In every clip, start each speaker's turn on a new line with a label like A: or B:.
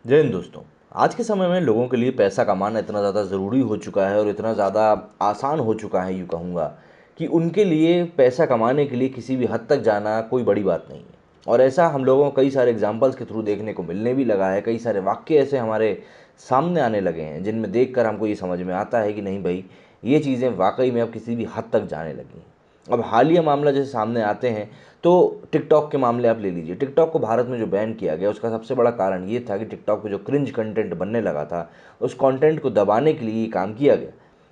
A: जय हिंद दोस्तों। आज के समय में लोगों के लिए पैसा कमाना इतना ज़्यादा ज़रूरी हो चुका है और इतना ज़्यादा आसान हो चुका है, यूँ कहूँगा कि उनके लिए पैसा कमाने के लिए किसी भी हद तक जाना कोई बड़ी बात नहीं है। और ऐसा हम लोगों को कई सारे एग्जाम्पल्स के थ्रू देखने को मिलने भी लगा है। कई सारे वाक्य ऐसे हमारे सामने आने लगे हैं जिनमें देखकर हमको ये समझ में आता है कि नहीं भाई, ये चीज़ें वाकई में अब किसी भी हद तक जाने लगी हैं। अब हालिया मामला जैसे सामने आते हैं तो टिकटॉक के मामले आप ले लीजिए। टिकटॉक को भारत में जो बैन किया गया उसका सबसे बड़ा कारण ये था कि टिकटॉक पे जो क्रिंज कंटेंट बनने लगा था, उस कंटेंट को दबाने के लिए ये काम किया गया।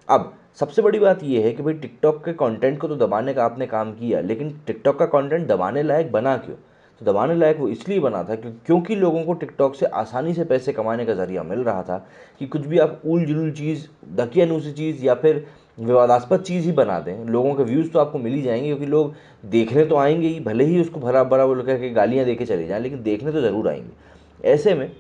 A: अब सबसे बड़ी बात ये है कि भाई टिकटॉक के कंटेंट को तो दबाने का आपने काम किया, लेकिन टिकटॉक का कंटेंट दबाने लायक बना क्यों? तो दबाने लायक वो इसलिए बना था क्योंकि लोगों को टिकटॉक से आसानी से पैसे कमाने का ज़रिया मिल रहा था कि कुछ भी आप उल जुलूल चीज़, दकियानूसी चीज़ या फिर विवादास्पद चीज़ ही बना दें, लोगों के व्यूज़ तो आपको मिल ही जाएंगे, क्योंकि लोग देखने तो आएंगे ही, भले ही उसको भरा भरा बोल के गालियाँ दे के चले जाएं, लेकिन देखने तो ज़रूर आएंगे। ऐसे में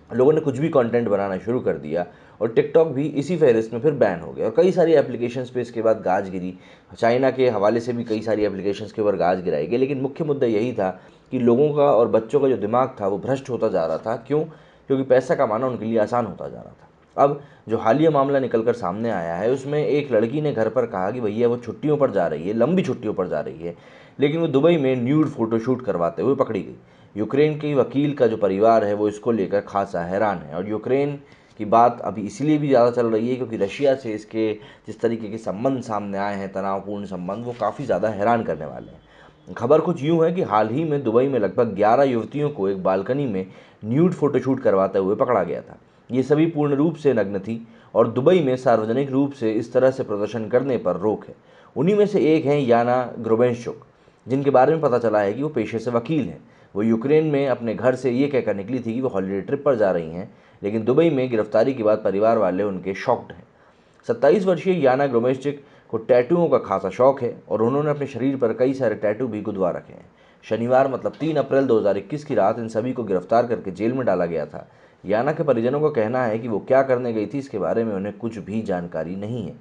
A: लोगों ने कुछ भी कंटेंट बनाना शुरू कर दिया और टिकटॉक भी इसी फहरिस्त में फिर बैन हो गया और कई सारी एप्लीकेशंस पे इसके बाद गाज गिरी। चाइना के हवाले से भी कई सारी एप्लीकेशंस के ऊपर गाज गिराई गई, लेकिन मुख्य मुद्दा यही था कि लोगों का और बच्चों का जो दिमाग था वो भ्रष्ट होता जा रहा था। क्यों? क्योंकि पैसा कमाना उनके लिए आसान होता जा रहा था। अब जो हालिया मामला निकल कर सामने आया है उसमें एक लड़की ने घर पर कहा कि भैया वो छुट्टियों पर जा रही है, लंबी छुट्टियों पर जा रही है, लेकिन वो दुबई में न्यूड फोटोशूट करवाते हुए पकड़ी गई। यूक्रेन के वकील का जो परिवार है वो इसको लेकर खासा हैरान है और यूक्रेन की बात अभी इसलिए भी ज़्यादा चल रही है क्योंकि रशिया से इसके जिस तरीके के संबंध सामने आए हैं, तनावपूर्ण संबंध, वो काफ़ी ज़्यादा हैरान करने वाले हैं। खबर कुछ यूँ है कि हाल ही में दुबई में लगभग 11 युवतियों को एक बालकनी में न्यूड फोटोशूट करवाते हुए पकड़ा गया था। ये सभी पूर्ण रूप से नग्न थी और दुबई में सार्वजनिक रूप से इस तरह से प्रदर्शन करने पर रोक है। उन्हीं में से एक हैं याना ग्रोबेंशुक, जिनके बारे में पता चला है कि वो पेशे से वकील हैं। वो यूक्रेन में अपने घर से ये कहकर निकली थी कि वो हॉलीडे ट्रिप पर जा रही हैं, लेकिन दुबई में गिरफ्तारी के बाद परिवार वाले उनके शॉक्ड हैं। 27 वर्षीय याना ग्रोमेस्टिक को टैटूओं का खासा शौक है और उन्होंने अपने शरीर पर कई सारे टैटू भी गुदवा रखे हैं। शनिवार मतलब 3 अप्रैल 2021 की रात इन सभी को गिरफ्तार करके जेल में डाला गया था। याना के परिजनों का कहना है कि वो क्या करने गई थी इसके बारे में उन्हें कुछ भी जानकारी नहीं है।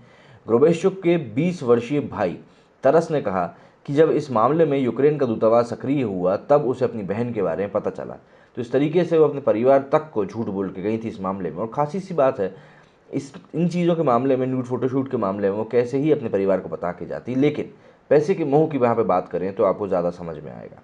A: ग्रोबेशुक के 20 वर्षीय भाई तरस ने कहा कि जब इस मामले में यूक्रेन का दूतावास सक्रिय हुआ तब उसे अपनी बहन के बारे में पता चला। तो इस तरीके से वो अपने परिवार तक को झूठ बोल के गई थी इस मामले में। और खासी सी बात है, इस इन चीज़ों के मामले में, न्यूड फोटोशूट के मामले में वो कैसे ही अपने परिवार को बता के जाती, लेकिन पैसे के मोह की वहाँ पे बात करें तो आपको ज़्यादा समझ में आएगा।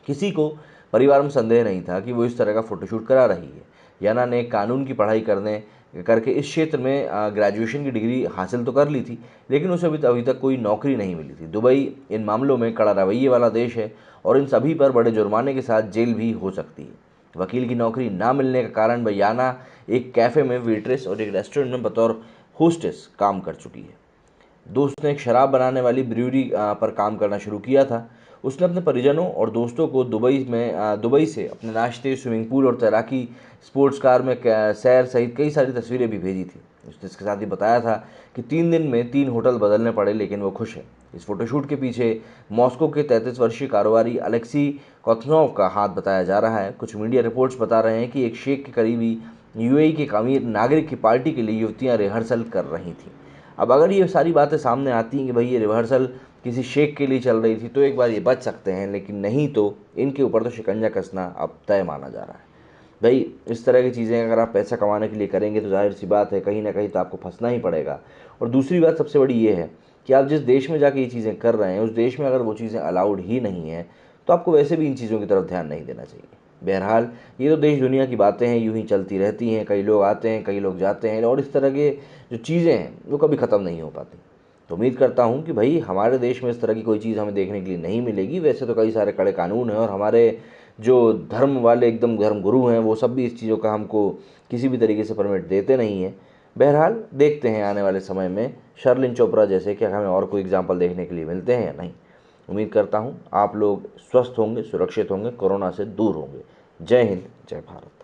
A: किसी को परिवार में संदेह नहीं था कि वो इस तरह का फ़ोटोशूट करा रही है। याना ने कानून की पढ़ाई करने करके इस क्षेत्र में ग्रेजुएशन की डिग्री हासिल तो कर ली थी, लेकिन उसे अभी तक कोई नौकरी नहीं मिली थी। दुबई इन मामलों में कड़ा रवैये वाला देश है और इन सभी पर बड़े जुर्माने के साथ जेल भी हो सकती है। वकील की नौकरी ना मिलने का कारण याना एक कैफ़े में वेट्रेस और एक रेस्टोरेंट में बतौर होस्टेस काम कर चुकी है। दोस्त ने एक शराब बनाने वाली ब्रूअरी पर काम करना शुरू किया था। उसने अपने परिजनों और दोस्तों को दुबई से अपने नाश्ते, स्विमिंग पूल और तैराकी स्पोर्ट्स कार में सैर सहित कई सारी तस्वीरें भी भेजी थी। उसने इसके साथ ही बताया था कि 3 दिन में 3 होटल बदलने पड़े, लेकिन वो खुश है। इस फोटोशूट के पीछे मॉस्को के 33 वर्षीय कारोबारी अलेक्सी कोथनोव का हाथ बताया जा रहा है। कुछ मीडिया रिपोर्ट्स बता रहे हैं कि एक शेख के करीबी यूएई के अमीर नागरिक की पार्टी के लिए युवतियां रिहर्सल कर रही थीं। अब अगर ये सारी बातें सामने आती हैं कि भाई ये रिहर्सल किसी शेख के लिए चल रही थी तो एक बार ये बच सकते हैं, लेकिन नहीं तो इनके ऊपर तो शिकंजा कसना अब तय माना जा रहा है। भाई इस तरह की चीज़ें अगर आप पैसा कमाने के लिए करेंगे तो जाहिर सी बात है कहीं ना कहीं तो आपको फंसना ही पड़ेगा। और दूसरी बात सबसे बड़ी ये है कि आप जिस देश में जाके ये चीज़ें कर रहे हैं उस देश में अगर वो चीज़ें अलाउड ही नहीं हैं तो आपको वैसे भी इन चीज़ों की तरफ ध्यान नहीं देना चाहिए। बहरहाल ये तो देश दुनिया की बातें हैं, यूं ही चलती रहती हैं। कई लोग आते हैं, कई लोग जाते हैं और इस तरह के जो चीज़ें हैं वो कभी ख़त्म नहीं हो पाती। तो उम्मीद करता हूँ कि भाई हमारे देश में इस तरह की कोई चीज़ हमें देखने के लिए नहीं मिलेगी। वैसे तो कई सारे कड़े कानून हैं और हमारे जो धर्म वाले एकदम धर्म गुरु हैं वो सब भी इस चीज़ों का हमको किसी भी तरीके से परमिट देते नहीं हैं। बहरहाल देखते हैं आने वाले समय में शर्लिन चोपड़ा जैसे कि हमें और कोई एग्जाम्पल देखने के लिए मिलते हैं या नहीं। उम्मीद करता हूँ आप लोग स्वस्थ होंगे, सुरक्षित होंगे, कोरोना से दूर होंगे। जय हिंद, जय भारत।